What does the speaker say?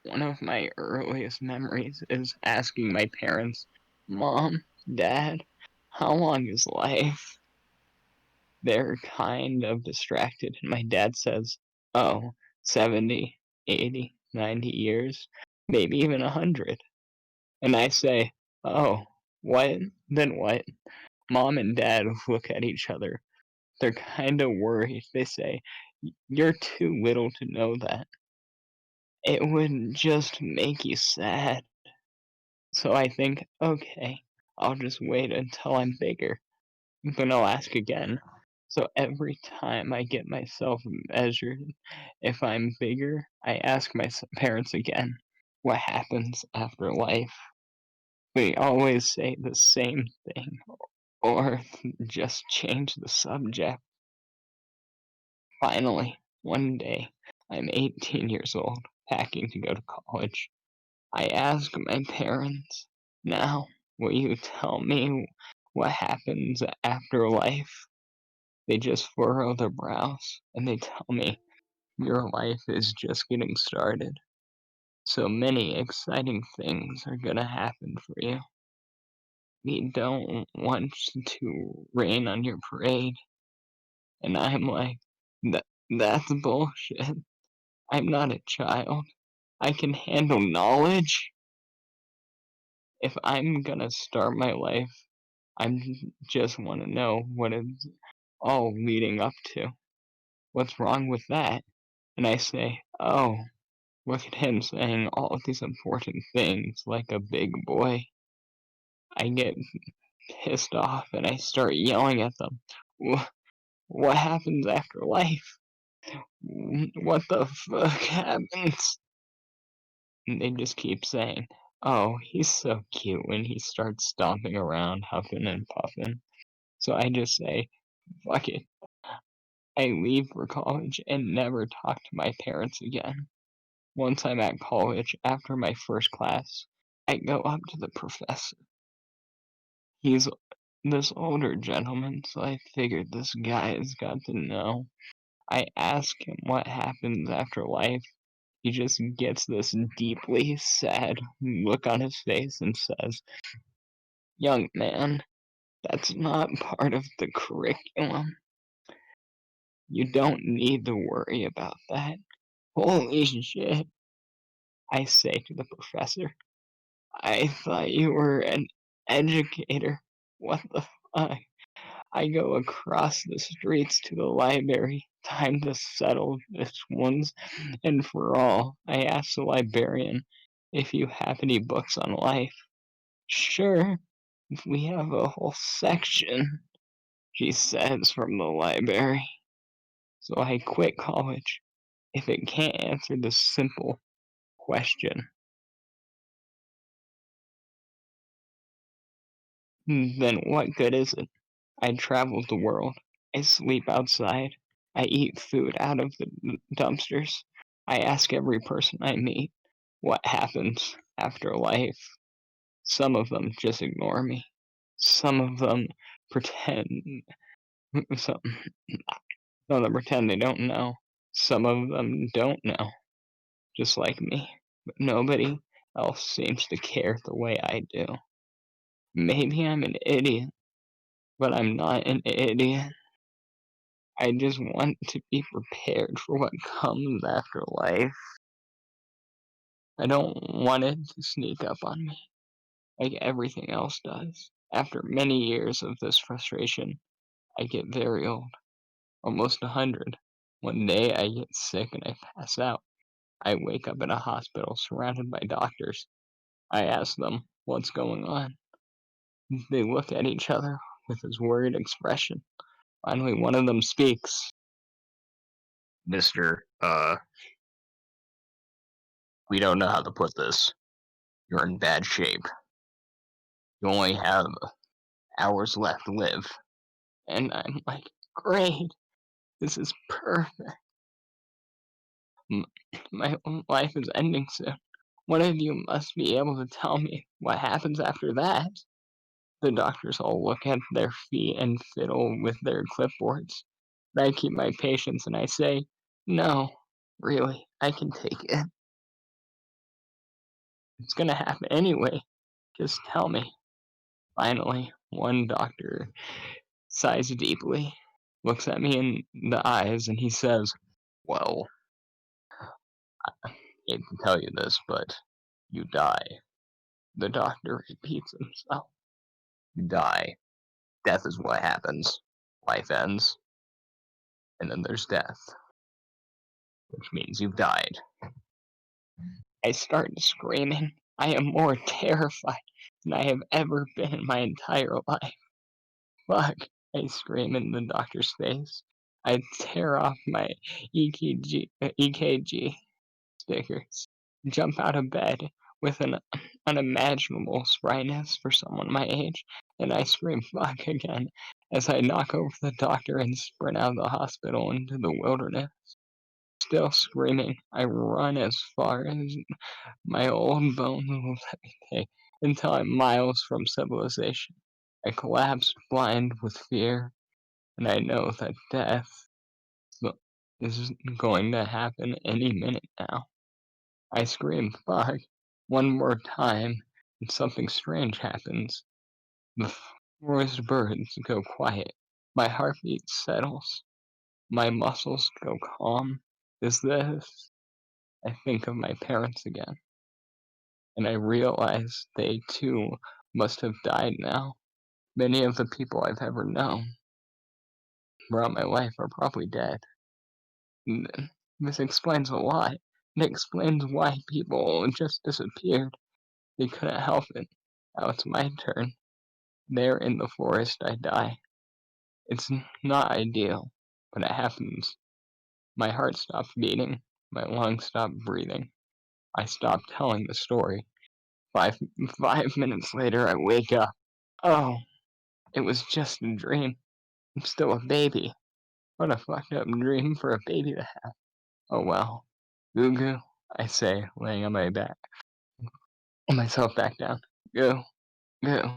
One of my earliest memories is asking my parents, Mom, Dad, how long is life? They're kind of distracted, and my dad says, oh, 70, 80, 90 years, maybe even 100. And I say, oh, what? Then what? Mom and Dad look at each other. They're kind of worried. They say, you're too little to know that. It would just make you sad. So I think, okay, I'll just wait until I'm bigger. Then I'll ask again. So every time I get myself measured, if I'm bigger, I ask my parents again, what happens after life? We always say the same thing, or just change the subject. Finally, one day, I'm 18 years old, packing to go to college. I ask my parents, now, will you tell me what happens after life? They just furrow their brows and they tell me, your life is just getting started. So many exciting things are gonna happen for you. We don't want to rain on your parade. And I'm like, that's bullshit. I'm not a child. I can handle knowledge. If I'm gonna start my life, I just want to know what it's all leading up to. What's wrong with that? And I say, oh, look at him saying all of these important things like a big boy. I get pissed off and I start yelling at them. What happens after life? What the fuck happens? And they just keep saying, oh, he's so cute when he starts stomping around, huffing and puffing. So I just say, fuck it. I leave for college and never talk to my parents again. Once I'm at college, after my first class, I go up to the professor. He's this older gentleman, so I figured this guy has got to know. I ask him what happens after life. He just gets this deeply sad look on his face and says, young man, that's not part of the curriculum. You don't need to worry about that. Holy shit, I say to the professor. I thought you were an educator. What the fuck? I go across the streets to the library. Time to settle this once and for all. I ask the librarian if you have any books on life. Sure, we have a whole section, she says from the library. So I quit college if it can't answer this simple question. Then what good is it? I travel the world. I sleep outside. I eat food out of the dumpsters. I ask every person I meet what happens after life. Some of them just ignore me. Some of them pretend. Some, some of them pretend they don't know. Some of them don't know, just like me. But nobody else seems to care the way I do. Maybe I'm an idiot, but I'm not an idiot. I just want to be prepared for what comes after life. I don't want it to sneak up on me like everything else does. After many years of this frustration, I get very old, almost 100. One day I get sick and I pass out. I wake up in a hospital surrounded by doctors. I ask them, what's going on? They look at each other with this worried expression. Finally, one of them speaks. Mister, we don't know how to put this. You're in bad shape. You only have hours left to live. And I'm like, great, this is perfect. My life is ending soon. One of you must be able to tell me what happens after that. The doctors all look at their feet and fiddle with their clipboards. But I keep my patience and I say, no, really, I can take it. It's gonna happen anyway. Just tell me." Finally, one doctor sighs deeply, looks at me in the eyes, and he says, "Well, I hate to tell you this, but you die." The doctor repeats himself. You die. Death is what happens. Life ends, and then there's death, which means you've died. I start screaming. I am more terrified than I have ever been in my entire life. Fuck, I scream in the doctor's face. I tear off my EKG stickers, jump out of bed with an unimaginable sprightness for someone my age, and I scream fuck again as I knock over the doctor and sprint out of the hospital into the wilderness. Still screaming, I run as far as my old bones will let me take until I'm miles from civilization. I collapse blind with fear, and I know that death is going to happen any minute now. I scream fuck one more time, and something strange happens. The forest birds go quiet. My heartbeat settles. My muscles go calm. Is this? I think of my parents again, and I realize they too must have died now. Many of the people I've ever known throughout my life are probably dead. And this explains a lot. It explains why people just disappeared. They couldn't help it. Now it's my turn. There in the forest, I die. It's not ideal, but it happens. My heart stops beating. My lungs stop breathing. I stop telling the story. Five, 5 minutes later, I wake up. Oh, it was just a dream. I'm still a baby. What a fucked up dream for a baby to have. Oh well. Goo goo, I say, laying on my back, myself back down. Goo, goo.